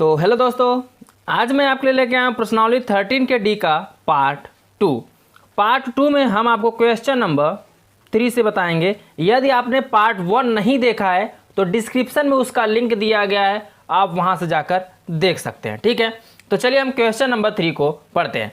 तो हेलो दोस्तों, आज मैं आपके लिए लेके आया हूँ प्रश्नावली 13 के डी का पार्ट 2। पार्ट 2 में हम आपको क्वेश्चन नंबर 3 से बताएंगे। यदि आपने पार्ट 1 नहीं देखा है तो डिस्क्रिप्शन में उसका लिंक दिया गया है, आप वहाँ से जाकर देख सकते हैं। ठीक है, तो चलिए हम क्वेश्चन नंबर 3 को पढ़ते हैं।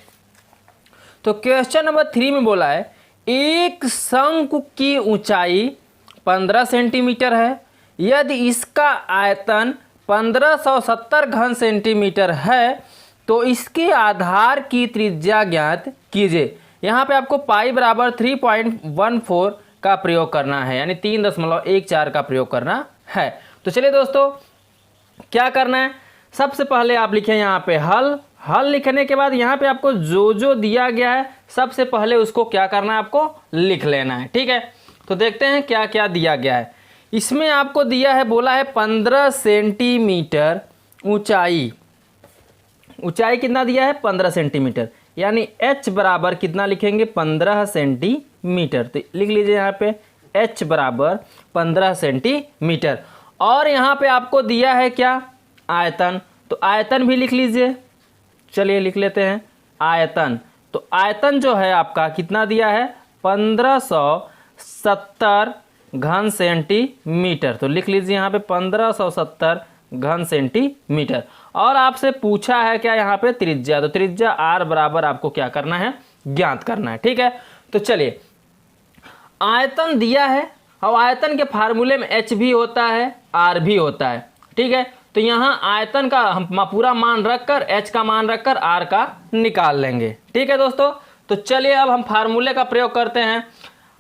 तो क्वेश्चन नंबर 3 में बोला है, एक शंकु की ऊंचाई 15 सेंटीमीटर है, यदि इसका आयतन 1570 घन सेंटीमीटर है तो इसके आधार की त्रिज्या ज्ञात कीजिए। यहाँ पे आपको पाई बराबर 3.14 का प्रयोग करना है, यानी 3.14 का प्रयोग करना है। तो चलिए दोस्तों, क्या करना है, सबसे पहले आप लिखें यहाँ पे हल लिखने के बाद यहाँ पे आपको जो दिया गया है सबसे पहले उसको क्या करना है, आपको लिख लेना है। ठीक है, तो देखते हैं क्या क्या दिया गया है। इसमें आपको दिया है, बोला है 15 सेंटीमीटर ऊंचाई कितना दिया है, 15 सेंटीमीटर, यानी h बराबर कितना लिखेंगे, 15 सेंटीमीटर। तो लिख लीजिए यहाँ पे h बराबर 15 सेंटीमीटर। और यहाँ पे आपको दिया है क्या, आयतन, तो आयतन भी लिख लीजिए। चलिए लिख लेते हैं आयतन। तो आयतन जो है आपका कितना दिया है, 1570 घन सेंटीमीटर। तो लिख लीजिए यहाँ पे 1570 घन सेंटीमीटर। और आपसे पूछा है क्या यहाँ पे, त्रिज्या, तो त्रिज्या r बराबर आपको क्या करना है, ज्ञात करना है। ठीक है, तो चलिए आयतन दिया है और आयतन के फार्मूले में h भी होता है r भी होता है। ठीक है, तो यहाँ आयतन का हम पूरा मान रखकर h का मान रखकर r का निकाल लेंगे। ठीक है दोस्तों, तो चलिए अब हम फार्मूले का प्रयोग करते हैं।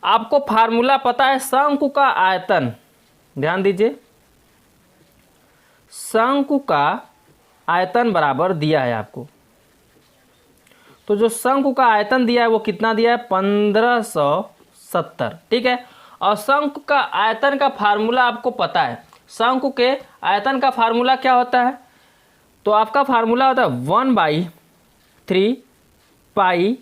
आपको फार्मूला पता है, शंकु का आयतन, ध्यान दीजिए, शंकु का आयतन बराबर दिया है आपको। तो जो शंकु का आयतन दिया है वो कितना दिया है, 1570। ठीक है, और शंकु का आयतन का फार्मूला आपको पता है। शंकु के आयतन का फार्मूला क्या होता है, तो आपका फार्मूला होता है 1/3 पाई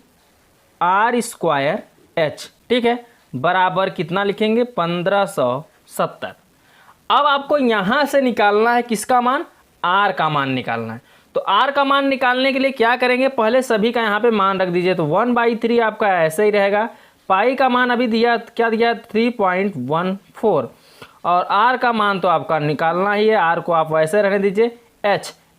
r स्क्वायर h। ठीक है, बराबर कितना लिखेंगे, 1570। अब आपको यहाँ से निकालना है किसका मान, r का मान निकालना है। तो r का मान निकालने के लिए क्या करेंगे, पहले सभी का यहाँ पे मान रख दीजिए। तो 1/3 आपका ऐसे ही रहेगा। पाई का मान अभी दिया, क्या दिया, 3.14। और r का मान तो आपका निकालना ही है, r को आप वैसे रहने दीजिए।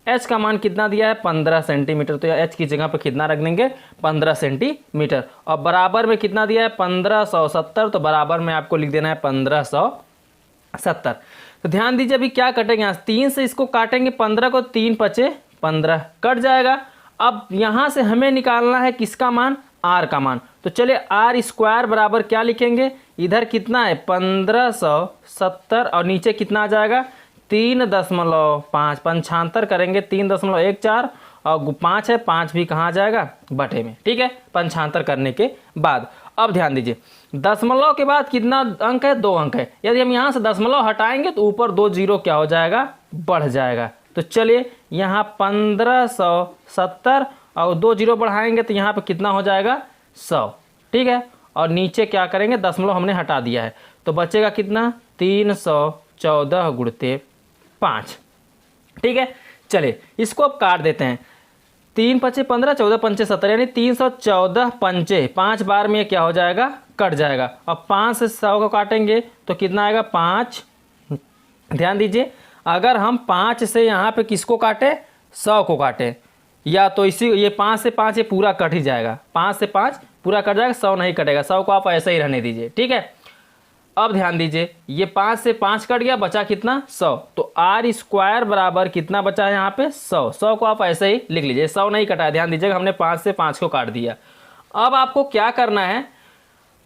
h का मान कितना दिया है, 15 सेंटीमीटर। तो h की जगह पर कितना रख देंगे, 15 सेंटीमीटर। और बराबर में कितना दिया है, 1570। तो बराबर में आपको लिख देना है 1570। तो ध्यान दीजिए, अभी क्या कटेंगे, यहाँ 3 से इसको काटेंगे, 15 को 3 पचे 15 कट जाएगा। अब यहाँ से हमें निकालना है किसका मान, r का मान। तो चलिए r स्क्वायर बराबर क्या लिखेंगे, इधर कितना है 1570 और नीचे कितना आ जाएगा 3.5, पंचांतर करेंगे 3.14 और 5 है, 5 भी कहाँ जाएगा, बटे में। ठीक है, पंचांतर करने के बाद अब ध्यान दीजिए, दशमलव के बाद कितना अंक है, 2 अंक है। यदि हम यहाँ से दशमलव हटाएंगे तो ऊपर 2 जीरो क्या हो जाएगा, बढ़ जाएगा। तो चलिए यहाँ 1570 और 2 जीरो बढ़ाएंगे तो यहाँ पे कितना हो जाएगा, 100। ठीक है, और नीचे क्या करेंगे, दशमलव हमने हटा दिया है तो बचेगा कितना, 314 गुणित 5। ठीक है, चलिए इसको अब काट देते हैं। 3 पचे 15, 14 पंचे 70, यानी 314 पंचे 5 बार में क्या हो जाएगा, कट जाएगा। अब 5 से 100 को काटेंगे तो कितना आएगा, 5। ध्यान दीजिए, अगर हम 5 से यहाँ पे किसको काटे, 100 को काटे, या तो इसी ये 5 से 5 ये पूरा कट ही जाएगा, 5 से 5 पूरा कट जाएगा, 100 नहीं कटेगा। 100 को आप ऐसे ही रहने दीजिए। ठीक है, अब ध्यान दीजिए, ये 5 से 5 कट गया, बचा कितना, 100। तो r स्क्वायर बराबर कितना बचा है यहाँ पे, 100। 100 को आप ऐसे ही लिख लीजिए, 100 नहीं कटा है, ध्यान दीजिएगा, हमने 5 से 5 को काट दिया। अब आपको क्या करना है,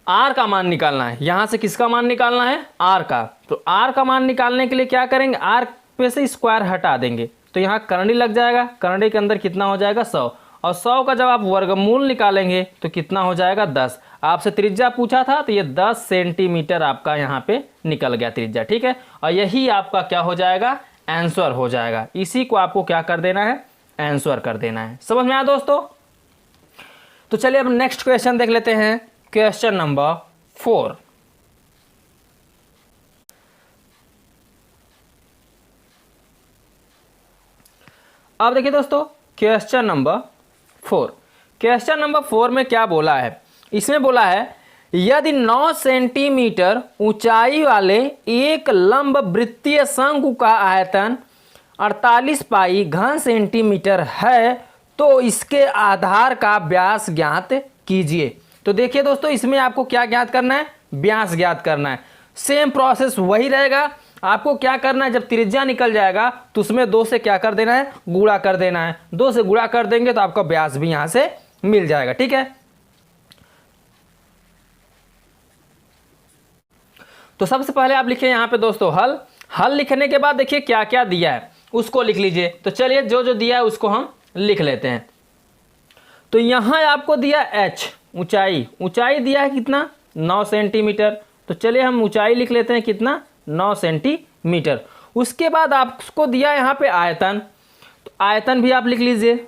r का मान निकालना है। यहाँ से किसका मान निकालना है, r का। तो r का मान निकालने के लिए क्या करेंगे, r पे से स्क्वायर हटा देंगे तो यहाँ करंडी लग जाएगा, करंडी के अंदर कितना हो जाएगा, 100। और 100 का जब आप वर्गमूल निकालेंगे तो कितना हो जाएगा, 10। आपसे त्रिज्या पूछा था तो ये 10 सेंटीमीटर आपका यहाँ पे निकल गया त्रिज्या। ठीक है, और यही आपका क्या हो जाएगा, आंसर हो जाएगा। इसी को आपको क्या कर देना है, आंसर कर देना है। समझ में आया दोस्तों? तो चलिए अब नेक्स्ट क्वेश्चन देख लेते हैं, क्वेश्चन नंबर 4। अब देखिए दोस्तों क्वेश्चन नंबर 4। क्वेश्चन नंबर 4 में क्या बोला है, इसमें बोला है यदि 9 सेंटीमीटर ऊंचाई वाले एक लंब वृत्तीय शंकु का आयतन 48 पाई घन सेंटीमीटर है तो इसके आधार का व्यास ज्ञात कीजिए। तो देखिए दोस्तों इसमें आपको क्या ज्ञात करना है, व्यास ज्ञात करना है। सेम प्रोसेस वही रहेगा, आपको क्या करना है, जब त्रिज्या निकल जाएगा तो उसमें 2 से क्या कर देना है, गुणा कर देना है। 2 से गुणा कर देंगे तो आपका व्यास भी यहां से मिल जाएगा। ठीक है, तो सबसे पहले आप लिखिए यहाँ पे दोस्तों हल। हल लिखने के बाद देखिए क्या क्या दिया है उसको लिख लीजिए। तो चलिए जो जो दिया है उसको हम लिख लेते हैं। तो यहाँ आपको दिया h ऊंचाई, ऊंचाई दिया है कितना, 9 सेंटीमीटर। तो चलिए हम ऊंचाई लिख लेते हैं कितना, 9 सेंटीमीटर। उसके बाद आपको दिया यहाँ पे आयतन, तो आयतन भी आप लिख लीजिए।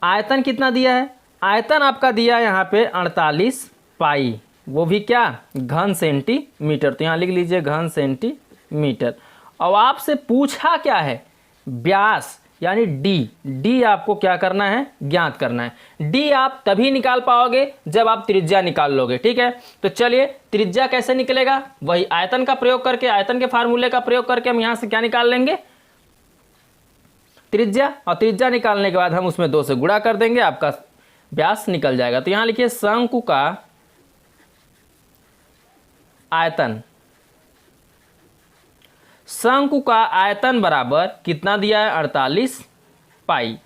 आयतन कितना दिया है, आयतन आपका दिया है यहाँ पे 48 पाई, वो भी क्या, घन सेंटीमीटर। तो यहाँ लिख लीजिए घन सेंटीमीटर। अब आपसे पूछा क्या है, व्यास यानी डी आपको क्या करना है, ज्ञात करना है। डी आप तभी निकाल पाओगे जब आप त्रिज्या निकाल लोगे। ठीक है, तो चलिए त्रिज्या कैसे निकलेगा, वही आयतन का प्रयोग करके, आयतन के फार्मूले का प्रयोग करके हम यहां से क्या निकाल लेंगे, त्रिज्या। और त्रिज्या निकालने के बाद हम उसमें 2 से गुणा कर देंगे, आपका व्यास निकल जाएगा। तो यहां लिखिए शंकु का आयतन, शंकु का आयतन बराबर कितना दिया है, 48 पाई।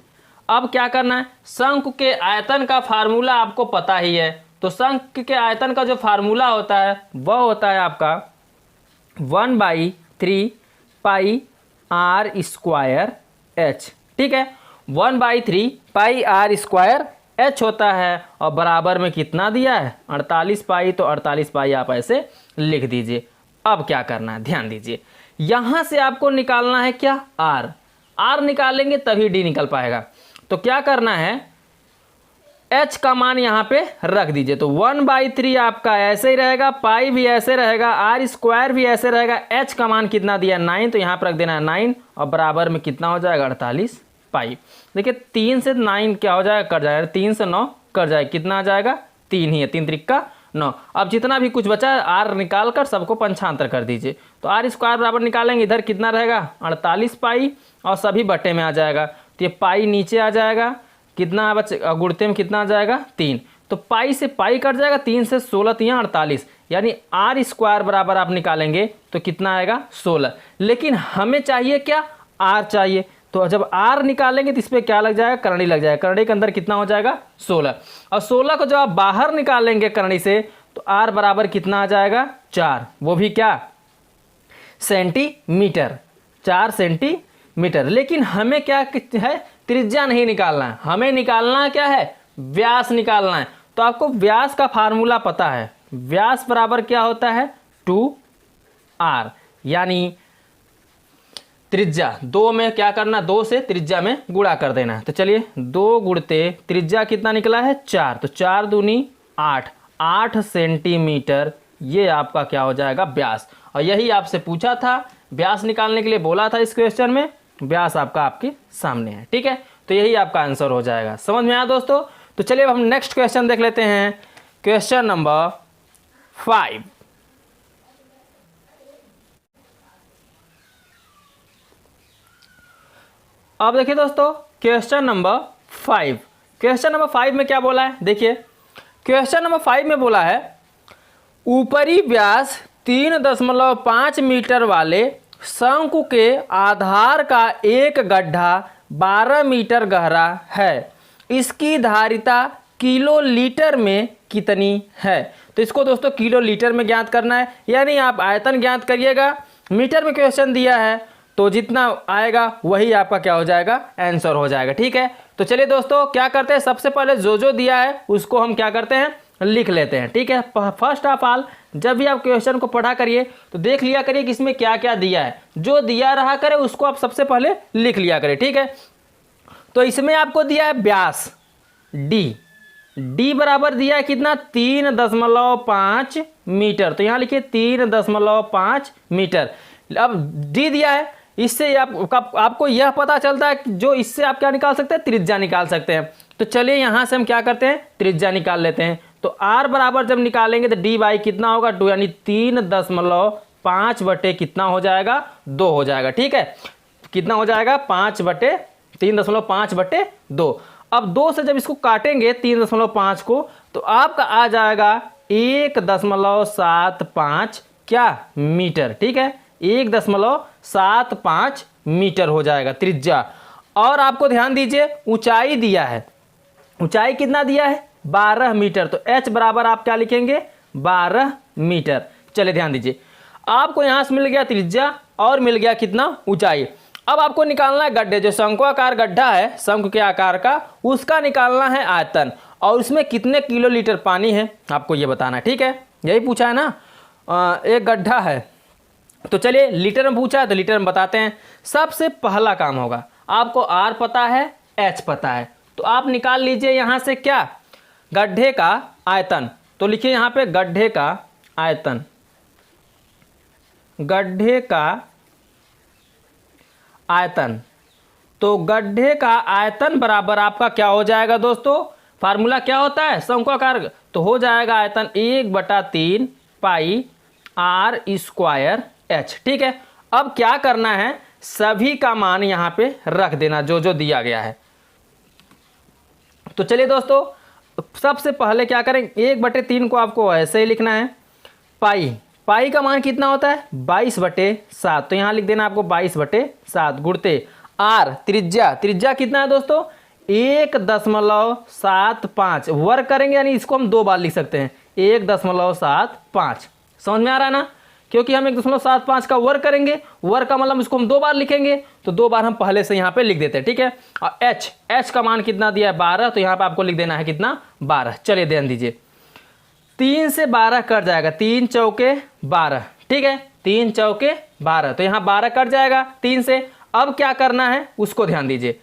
अब क्या करना है, शंकु के आयतन का फार्मूला आपको पता ही है। तो शंकु के आयतन का जो फार्मूला होता है वह होता है आपका 1/3 पाई आर स्क्वायर एच। ठीक है, 1/3 पाई आर स्क्वायर एच होता है, और बराबर में कितना दिया है, 48 पाई। तो 48 पाई आप ऐसे लिख दीजिए। अब क्या करना है, ध्यान दीजिए, यहां से आपको निकालना है क्या, आर। आर निकालेंगे तभी डी निकल पाएगा। तो क्या करना है, एच का मान यहां पे रख दीजिए। तो 1/3 आपका ऐसे ही रहेगा, पाई भी ऐसे रहेगा, आर स्क्वायर भी ऐसे रहेगा। एच का मान कितना दिया, 9, तो यहां पर रख देना है 9, और बराबर में कितना हो जाएगा, 48 पाई। देखिए 3 से 9 क्या हो जाएगा, कट जाएगा, 3 से 9 कट जाएगा, कितना आ जाएगा, 3 ही है, 3 त्रिक 9। अब जितना भी कुछ बचा है आर निकाल कर सबको पंचांतर कर दीजिए। तो आर स्क्वायर बराबर निकालेंगे, इधर कितना रहेगा, 48 पाई, और सभी बट्टे में आ जाएगा। तो ये पाई नीचे आ जाएगा, कितना बचे, गुणते में कितना आ जाएगा, 3। तो पाई से पाई कट जाएगा, 3 से 16 3 48, यानी आर स्क्वायर बराबर आप निकालेंगे तो कितना आएगा, 16। लेकिन हमें चाहिए क्या, आर चाहिए। तो जब आर निकालेंगे तो इस पर क्या लग जाएगा, करणी लग जाएगा। करणी के अंदर कितना हो जाएगा, 16। और 16 को जब आप बाहर निकालेंगे करणी से तो आर बराबर कितना आ जाएगा, 4, वो भी क्या, सेंटीमीटर, 4 सेंटीमीटर। लेकिन हमें क्या है, त्रिज्या नहीं निकालना है, हमें निकालना क्या है, व्यास निकालना है। तो आपको व्यास का फार्मूला पता है, व्यास बराबर क्या होता है, 2r, यानी त्रिज्या 2 में क्या करना, 2 से त्रिज्या में गुणा कर देना है। तो चलिए 2 गुणते त्रिज्या कितना निकला है, 4, तो 4 दूनी 8, 8 सेंटीमीटर ये आपका क्या हो जाएगा, व्यास। और यही आपसे पूछा था, व्यास निकालने के लिए बोला था इस क्वेश्चन में, व्यास आपका आपके सामने है। ठीक है, तो यही आपका आंसर हो जाएगा। समझ में आया दोस्तों। तो चलिए अब हम नेक्स्ट क्वेश्चन देख लेते हैं, क्वेश्चन नंबर 5। अब देखिए दोस्तों क्वेश्चन नंबर 5। क्वेश्चन नंबर 5 में क्या बोला है, देखिए क्वेश्चन नंबर 5 में बोला है ऊपरी व्यास 3.5 मीटर वाले शंकु के आधार का एक गड्ढा 12 मीटर गहरा है, इसकी धारिता किलो लीटर में कितनी है। तो इसको दोस्तों किलो लीटर में ज्ञात करना है, यानी आप आयतन ज्ञात करिएगा। मीटर में क्वेश्चन दिया है तो जितना आएगा वही आपका क्या हो जाएगा, आंसर हो जाएगा। ठीक है, तो चलिए दोस्तों क्या करते हैं, सबसे पहले जो जो दिया है उसको हम क्या करते हैं, लिख लेते हैं। ठीक है, फर्स्ट ऑफ ऑल जब भी आप क्वेश्चन को पढ़ा करिए तो देख लिया करिए कि इसमें क्या क्या दिया है, जो दिया रहा करे उसको आप सबसे पहले लिख लिया करिए। ठीक है, तो इसमें आपको दिया है व्यास डी बराबर दिया है कितना, 3.5 मीटर। तो यहाँ लिखिए 3.5 मीटर। अब डी दिया है, इससे आपको यह पता चलता है कि जो इससे आप क्या निकाल सकते हैं, त्रिज्या निकाल सकते हैं। तो चलिए यहाँ से हम क्या करते हैं, त्रिज्या निकाल लेते हैं। तो r बराबर जब निकालेंगे तो डी बाई कितना होगा 2, यानी 3.5 बटे कितना हो जाएगा 2 हो जाएगा। ठीक है, कितना हो जाएगा 3.5 बटे 2। अब 2 से जब इसको काटेंगे 3.5 को तो आपका आ जाएगा 1.75 क्या मीटर। ठीक है, 1.75 मीटर हो जाएगा त्रिज्या। और आपको ध्यान दीजिए ऊंचाई दिया है, ऊंचाई कितना दिया है 12 मीटर। तो h बराबर आप क्या लिखेंगे 12 मीटर। चलिए ध्यान दीजिए, आपको यहाँ से मिल गया त्रिज्या और मिल गया कितना ऊंचाई। अब आपको निकालना है गड्ढे, जो शंक्वाकार गड्ढा है शंकु के आकार का, उसका निकालना है आयतन और उसमें कितने किलोलीटर पानी है आपको ये बताना है। ठीक है, यही पूछा है ना। एक गड्ढा है तो चलिए लीटर में पूछा है तो लीटर में बताते हैं। सबसे पहला काम होगा, आपको r पता है h पता है, तो आप निकाल लीजिए यहाँ से क्या गड्ढे का आयतन। तो लिखिए यहाँ पे गड्ढे का आयतन, गड्ढे का आयतन। तो गड्ढे का आयतन बराबर आपका क्या हो जाएगा दोस्तों, फार्मूला क्या होता है शंक्वाकार, तो हो जाएगा आयतन 1/3 पाई r स्क्वायर h। ठीक है, अब क्या करना है, सभी का मान यहाँ पे रख देना जो जो दिया गया है। तो चलिए दोस्तों सबसे पहले क्या करेंगे, 1/3 को आपको ऐसे ही लिखना है। पाई का मान कितना होता है 22/7, तो यहाँ लिख देना आपको 22/7 गुणते r त्रिज्या कितना है दोस्तों 1.75 वर्ग करेंगे, यानी इसको हम 2 बार लिख सकते हैं 1.75। समझ में आ रहा है ना, क्योंकि हम 1.75 का वर्ग करेंगे, वर्ग का मतलब इसको हम 2 बार लिखेंगे, तो 2 बार हम पहले से यहाँ पे लिख देते हैं। ठीक है, और h का मान कितना दिया है 12, तो यहाँ पे आपको लिख देना है कितना 12। चलिए ध्यान दीजिए 3 से 12 कट जाएगा, 3 चौके 12। ठीक है, 3 चौके 12, तो यहाँ 12 कट जाएगा 3 से। अब क्या करना है उसको ध्यान दीजिए।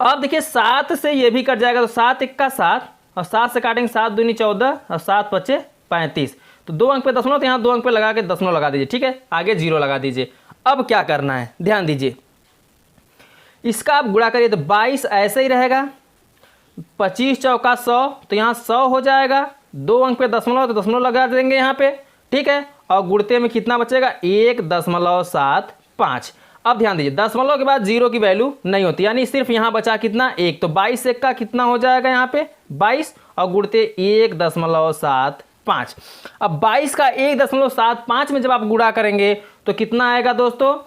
अब देखिए 7 से ये भी कट जाएगा, तो 7 1 का 7 और 7 से काटेंगे 7 दूनी 14 और 7 5 35, तो 2 अंक पे दशमलव, तो यहाँ 2 अंक पे लगा के दशमलव लगा दीजिए। ठीक है, आगे 0 लगा दीजिए। अब क्या करना है ध्यान दीजिए, इसका आप गुणा करिए तो 22 ऐसे ही रहेगा, 25 चौका 100, तो यहाँ 100 हो जाएगा, 2 अंक पे दशमलव, तो दशमलव लगा देंगे यहाँ पे। ठीक है, और गुणते में कितना बचेगा 1.75। अब ध्यान दीजिए दशमलव के बाद 0 की वैल्यू नहीं होती, यानी सिर्फ यहाँ बचा कितना 1, तो 22 1 का कितना हो जाएगा यहाँ पे 22 और गुणते 1.75। अब 22 का 1.75 में जब आप गुणा करेंगे तो कितना आएगा दोस्तों,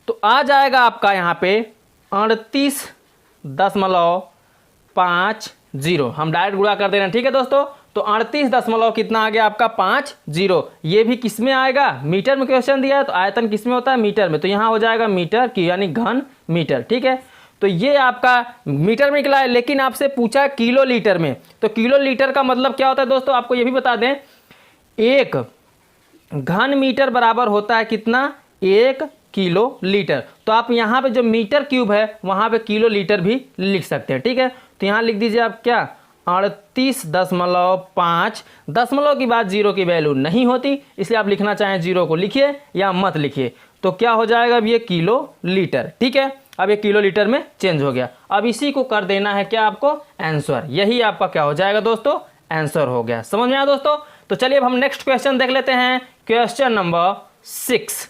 तो आ जाएगा आपका यहाँ पे 38.50। हम डायरेक्ट गुणा कर दे रहे हैं। ठीक है दोस्तों, तो 38 दशमलव कितना आ गया आपका 50। ये भी किस में आएगा, मीटर में क्वेश्चन दिया है, तो आयतन किस में होता है मीटर में, तो यहाँ हो जाएगा मीटर की, यानी घन मीटर। ठीक है, तो ये आपका मीटर में निकला है, लेकिन आपसे पूछा है किलो लीटर में। तो किलो लीटर का मतलब क्या होता है दोस्तों, आपको ये भी बता दें, 1 घन मीटर बराबर होता है कितना 1 किलो लीटर। तो आप यहाँ पे जो मीटर क्यूब है वहाँ पे किलो लीटर भी लिख सकते हैं। ठीक है, तो यहाँ लिख दीजिए आप क्या 38.5, दशमलव की बाद 0 की वैल्यू नहीं होती, इसलिए आप लिखना चाहें 0 को लिखिए या मत लिखिए। तो क्या हो जाएगा अब ये किलो लीटर। ठीक है, अब ये किलो लीटर में चेंज हो गया। अब इसी को कर देना है क्या आपको आंसर, यही आपका क्या हो जाएगा दोस्तों आंसर हो गया। समझ में आया दोस्तों। तो चलिए अब हम नेक्स्ट क्वेश्चन देख लेते हैं, क्वेश्चन नंबर 6।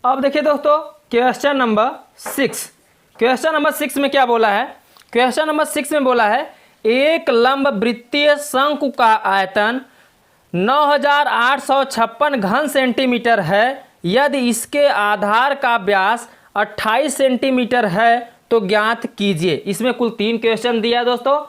अब देखिए दोस्तों क्वेश्चन नंबर 6, क्वेश्चन नंबर 6 में क्या बोला है, क्वेश्चन नंबर 6 में बोला है एक लंब वृत्तीय शंकु का आयतन 9856 घन सेंटीमीटर है, यदि इसके आधार का व्यास 28 सेंटीमीटर है तो ज्ञात कीजिए। इसमें कुल 3 क्वेश्चन दिया है दोस्तों।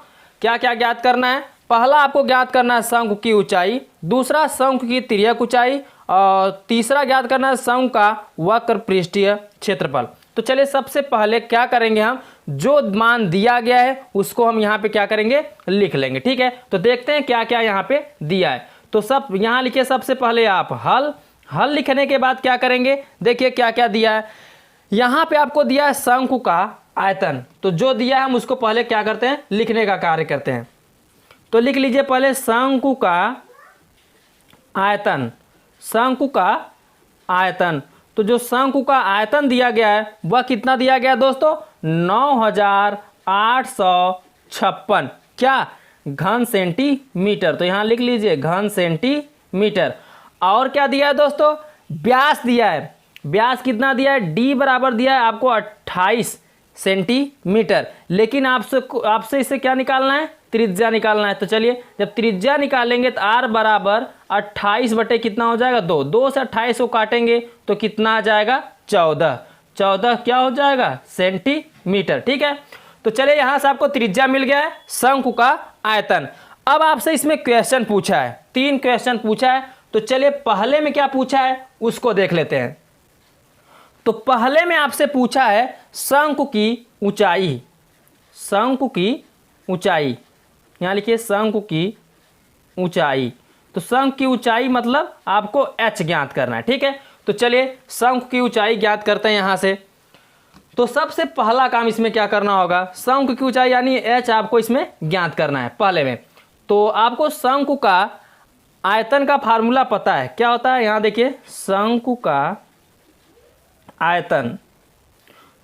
क्या क्या ज्ञात करना है, पहला आपको ज्ञात करना है शंकु की ऊंचाई, दूसरा शंकु की तिर्यक ऊंचाई, और तीसरा ज्ञात करना है शंकु का वक्र पृष्ठीय क्षेत्रफल। तो चलिए सबसे पहले क्या करेंगे, हम जो मान दिया गया है उसको हम यहाँ पे क्या करेंगे लिख लेंगे। ठीक है, तो देखते हैं क्या क्या यहाँ पे दिया है। तो सब यहाँ लिखिए, सबसे पहले आप हल लिखने के बाद क्या करेंगे, देखिए क्या क्या दिया है। यहाँ पे आपको दिया है शंकु का आयतन, तो जो दिया है हम उसको पहले क्या करते हैं लिखने का कार्य करते हैं। तो लिख लीजिए पहले शंकु का आयतन, शंकु का आयतन। तो जो शंकु का आयतन दिया गया है वह कितना दिया गया दोस्तों, 9856 क्या घन सेंटीमीटर। तो यहाँ लिख लीजिए घन सेंटीमीटर। और क्या दिया है दोस्तों, व्यास दिया है। व्यास कितना दिया है, d बराबर दिया है आपको 28 सेंटीमीटर। लेकिन आपसे इससे क्या निकालना है, त्रिज्या निकालना है। तो चलिए जब त्रिज्या निकालेंगे तो r बराबर 28 बटे कितना हो जाएगा, 2। 2 से 28 को काटेंगे तो कितना आ जाएगा, 14। 14 क्या हो जाएगा, सेंटीमीटर। ठीक है, तो चलिए यहाँ से आपको त्रिज्या मिल गया है, शंकु का आयतन। अब आपसे इसमें क्वेश्चन पूछा है, 3 क्वेश्चन पूछा है। तो चलिए पहले में क्या पूछा है उसको देख लेते हैं। तो पहले में आपसे पूछा है शंकु की ऊंचाई, शंकु की ऊंचाई, यहाँ लिखिए शंकु की ऊंचाई। तो शंकु की ऊंचाई मतलब आपको h ज्ञात करना है। ठीक है, तो चलिए शंकु की ऊंचाई ज्ञात करते हैं यहाँ से। तो सबसे पहला काम इसमें क्या करना होगा, शंकु की ऊंचाई यानी h आपको इसमें ज्ञात करना है पहले में। तो आपको शंकु का आयतन का फार्मूला पता है, क्या होता है, यहाँ देखिए शंकु का आयतन।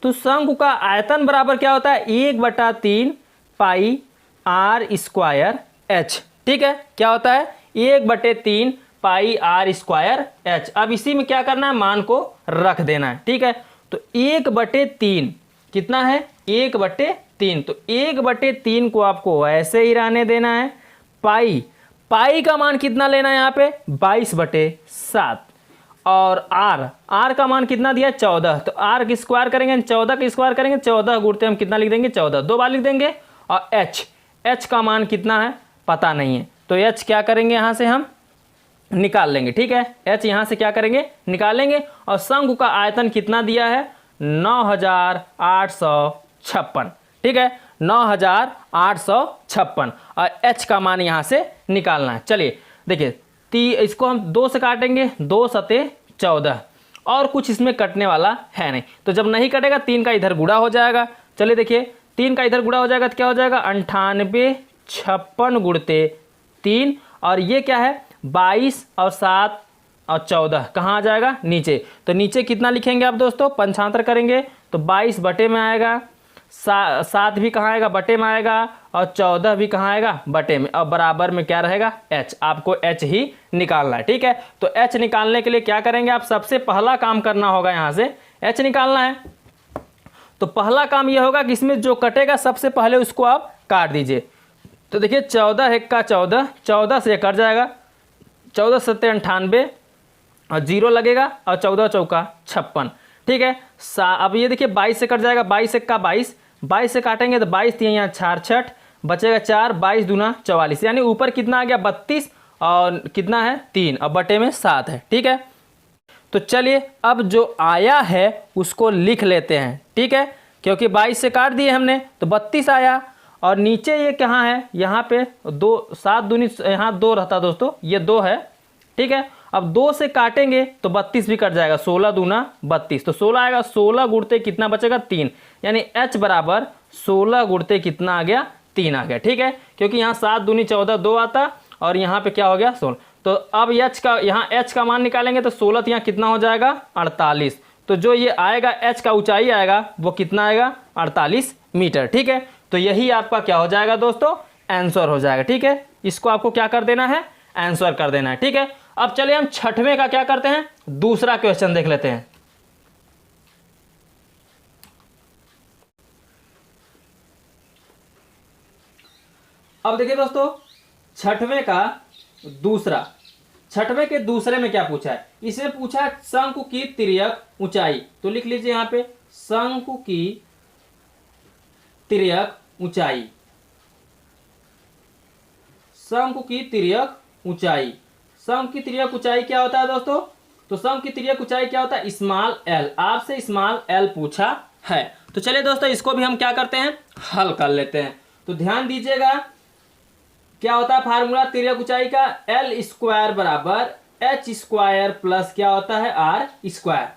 तो शंकु का आयतन बराबर क्या होता है, 1/3 पाई r स्क्वायर h। ठीक है, क्या होता है, 1/3 पाई r स्क्वायर h। अब इसी में क्या करना है, मान को रख देना है। ठीक है, तो 1/3 कितना है, 1/3। तो 1/3 को आपको ऐसे ही रहने देना है। पाई, पाई का मान कितना लेना है यहाँ पे, 22/7। और r का मान कितना दिया, 14। तो r की स्क्वायर करेंगे, 14 की स्क्वायर करेंगे, 14 गुणते हम कितना लिख देंगे, 14, 2 बार लिख देंगे। और h का मान कितना है पता नहीं है, तो h क्या करेंगे यहाँ से हम निकाल लेंगे। ठीक है, h यहाँ से क्या करेंगे, निकालेंगे। और शंकु का आयतन कितना दिया है, 9856। ठीक है, 9856 और h का मान यहाँ से निकालना है। चलिए देखिए, इसको हम 2 से काटेंगे, 2 सते 14, और कुछ इसमें कटने वाला है नहीं। तो जब नहीं कटेगा 3 का इधर गुणा हो जाएगा। चलिए देखिए 3 का इधर गुणा हो जाएगा तो क्या हो जाएगा, 9856 गुणते 3। और ये क्या है, 22 और 7 और 14 कहाँ आ जाएगा, नीचे। तो नीचे कितना लिखेंगे आप दोस्तों, पंचांतर करेंगे तो 22 बटे में आएगा, 7 भी कहाँ आएगा, बटे में आएगा, और 14 भी कहाँ आएगा, बटे में। और बराबर में क्या रहेगा, h। आपको h ही निकालना है। ठीक है, तो h निकालने के लिए क्या करेंगे आप, सबसे पहला काम करना होगा यहाँ से h निकालना है। तो पहला काम यह होगा कि इसमें जो कटेगा सबसे पहले उसको आप काट दीजिए। तो देखिए 14 1 का 14, 14 से कट जाएगा, 14 सत्ते 98 और 0 लगेगा, और 14 चौका 56। ठीक है, अब ये देखिए 22 से कट जाएगा, 22 1 का 22, 22 से काटेंगे तो 22 3 यहाँ 66, बचेगा 4, 22 दूना 44, यानी ऊपर कितना आ गया 32 और कितना है 3 और बटे में 7 है। ठीक है, तो चलिए अब जो आया है उसको लिख लेते हैं। ठीक है, क्योंकि 22 से काट दिए हमने तो 32 आया, और नीचे ये कहाँ है, यहाँ पे 2, 7 दूनी यहाँ 2 रहता दोस्तों, ये 2 है। ठीक है, अब 2 से काटेंगे तो 32 भी कट जाएगा, 16 दूना 32, तो 16 आएगा, 16 गुणते कितना बचेगा 3, यानी h बराबर 16 गुणते कितना आ गया, 3 आ गया। ठीक है, क्योंकि यहाँ 7 दूनी 14 2 आता, और यहाँ पे क्या हो गया 16। तो अब h का, यहाँ h का मान निकालेंगे तो 16 यहाँ कितना हो जाएगा 48। तो जो ये आएगा h का ऊंचाई आएगा वो कितना आएगा 48 मीटर। ठीक है, तो यही आपका क्या हो जाएगा दोस्तों, आंसर हो जाएगा। ठीक है, इसको आपको क्या कर देना है, आंसर कर देना है। ठीक है, अब चलिए हम छठवें का क्या करते हैं, दूसरा क्वेश्चन देख लेते हैं। अब देखिए दोस्तों छठवें का दूसरा, छठवें के दूसरे में क्या पूछा है, इसमें पूछा है शंकु की तिर्यक ऊंचाई। तो लिख लीजिए यहाँ पे शंकु की तिर्यक ऊंचाई, शंकु की तिर्यक ऊंचाई। शंकु की तिर्यक ऊंचाई क्या होता है दोस्तों, तो शंकु की तिर्यक ऊंचाई क्या होता है, स्मॉल एल। आपसे स्मॉल एल पूछा है। तो चलिए दोस्तों इसको भी हम क्या करते हैं, हल कर लेते हैं। तो ध्यान दीजिएगा क्या होता है फार्मूला तिर्यक ऊंचाई का, एल स्क्वायर बराबर एच स्क्वायर प्लस क्या होता है आर स्क्वायर।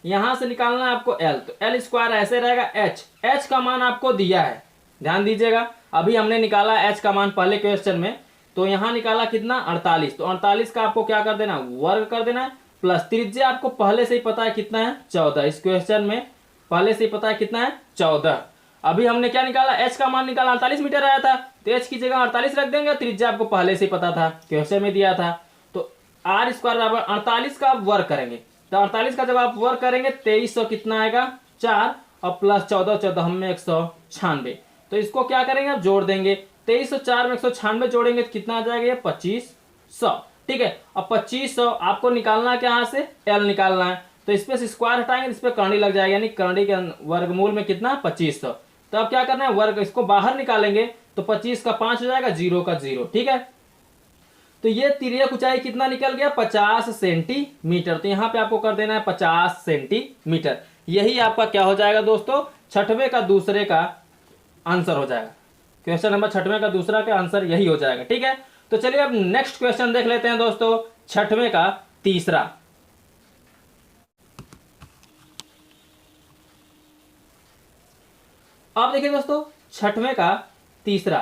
यहां से निकालना है आपको एल, तो एल स्क्वायर ऐसे रहेगा एच, एच का मान आपको दिया है, ध्यान दीजिएगा। अभी हमने निकाला एच का मान पहले क्वेश्चन में, तो यहाँ निकाला कितना 48, तो 48 का आपको क्या कर देना है, वर्ग कर देना है, प्लस त्रिज्या आपको पहले से ही पता है कितना है 14, इस क्वेश्चन में पहले से ही पता है कितना है 14। अभी हमने क्या निकाला, एच का मान निकाला 48 मीटर आया था, तो एच की जगह 48 रख देंगे, त्रिज्या आपको पहले से ही पता था क्वेश्चन में दिया था। तो आर स्क्वायर बराबर 48 का आप वर्ग करेंगे, तो 48 का जब आप वर्ग करेंगे 2300 कितना आएगा 4 और प्लस 14, 14 में 196, तो इसको क्या करेंगे आप जोड़ देंगे, 2304 में 196 जोड़ेंगे तो कितना आ जाएगा ये 2500, ठीक है। अब 2500 आपको निकालना है यहाँ से एल निकालना है, तो इस पे स्क्वायर हटाएंगे, इस पे करंडी लग जाएगा, यानी करंडी के वर्गमूल में कितना 2500। तो अब क्या करना है, वर्ग इसको बाहर निकालेंगे तो 25 का 5 हो जाएगा, 0 का 0, ठीक है। तो ये तिर्यक ऊंचाई कितना निकल गया 50 सेंटीमीटर, तो यहाँ पे आपको कर देना है 50 सेंटीमीटर। यही आपका क्या हो जाएगा दोस्तों, छठवें का दूसरे का आंसर हो जाएगा, क्वेश्चन नंबर छठवें का दूसरा का आंसर यही हो जाएगा, ठीक है। तो चलिए अब नेक्स्ट क्वेश्चन देख लेते हैं दोस्तों, छठवें का तीसरा। आप देखिए दोस्तों छठवें का तीसरा,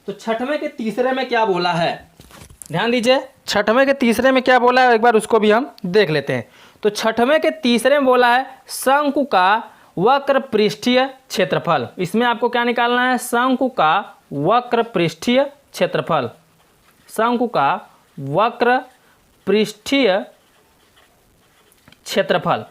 तो छठवें के तीसरे में क्या बोला है, ध्यान दीजिए छठवें के तीसरे में क्या बोला है, एक बार उसको भी हम देख लेते हैं। तो छठवें के तीसरे में बोला है शंकु का वक्र पृष्ठीय क्षेत्रफल। इसमें आपको क्या निकालना है, शंकु का वक्र पृष्ठीय क्षेत्रफल, शंकु का वक्र पृष्ठीय क्षेत्रफल।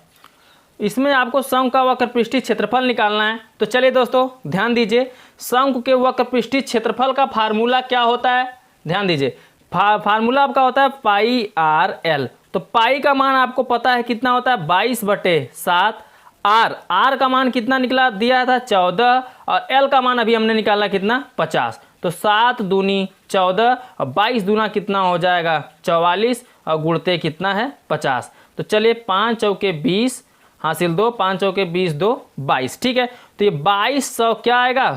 इसमें आपको शंकु का वक्र पृष्ठीय क्षेत्रफल निकालना है। तो चलिए दोस्तों ध्यान दीजिए, शंकु के वक्र पृष्ठीय क्षेत्रफल का फार्मूला क्या होता है, ध्यान दीजिए फार्मूला आपका होता है पाई आर एल। तो पाई का मान आपको पता है कितना होता है 22/7, आर का मान कितना निकला दिया था 14, और एल का मान अभी हमने निकाला कितना 50। तो 7 दूनी 14 और 22 दूना कितना हो जाएगा 44, और गुणते कितना है 50। तो चलिए 5 चौके 20 हासिल 2, 5 चौके 20 2 22, ठीक है। तो ये 2200 क्या आएगा,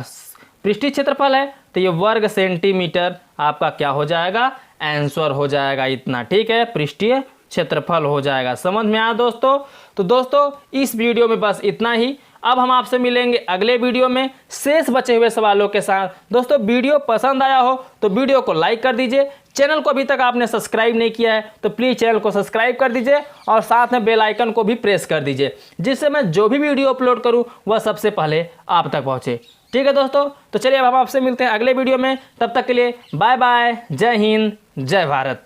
पृष्ठीय क्षेत्रफल है, तो ये वर्ग सेंटीमीटर आपका क्या हो जाएगा, आंसर हो जाएगा इतना, ठीक है, पृष्ठीय क्षेत्रफल हो जाएगा। समझ में आया दोस्तों। तो दोस्तों इस वीडियो में बस इतना ही, अब हम आपसे मिलेंगे अगले वीडियो में शेष बचे हुए सवालों के साथ। दोस्तों वीडियो पसंद आया हो तो वीडियो को लाइक कर दीजिए, चैनल को अभी तक आपने सब्सक्राइब नहीं किया है तो प्लीज़ चैनल को सब्सक्राइब कर दीजिए, और साथ में बेल आइकन को भी प्रेस कर दीजिए, जिससे मैं जो भी वीडियो अपलोड करूं वह सबसे पहले आप तक पहुंचे, ठीक है दोस्तों। तो चलिए अब हम आपसे मिलते हैं अगले वीडियो में, तब तक के लिए बाय बाय, जय हिंद, जय भारत।